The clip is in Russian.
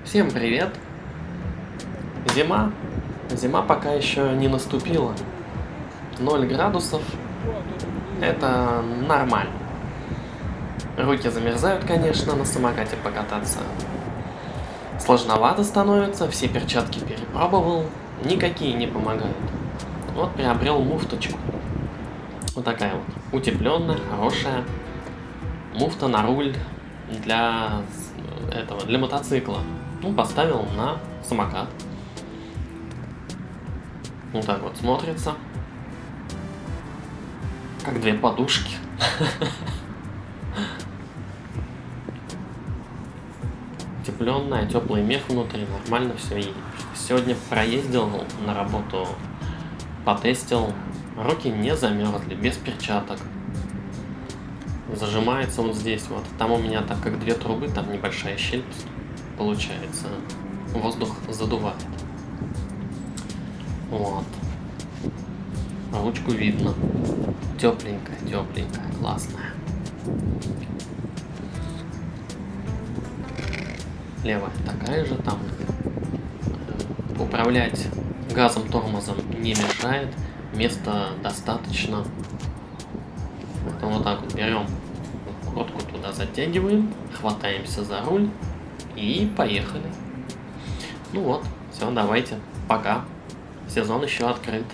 Всем привет! Зима. Зима пока еще не наступила. 0 градусов. Это нормально. Руки замерзают, конечно, на самокате покататься. Сложновато становится, все перчатки перепробовал, никакие не помогают. Вот приобрел муфточку. Вот такая вот, утепленная, хорошая. Муфта на руль для мотоцикла. Ну, поставил на самокат. Вот так вот смотрится. Как две подушки. Утепленная, теплый мех внутри, нормально все. И сегодня проездил на работу, потестил. Руки не замерзли, без перчаток. Зажимается вот здесь вот. Там у меня, так как две трубы, там небольшая щель получается. Воздух задувает. Вот. Ручку видно. Тепленькая, классная. Левая такая же там. Управлять газом, тормозом не мешает. Места достаточно. Потом вот так вот берем куртку, туда затягиваем, хватаемся за руль и поехали. Ну вот, все, давайте, пока. Сезон еще открыт.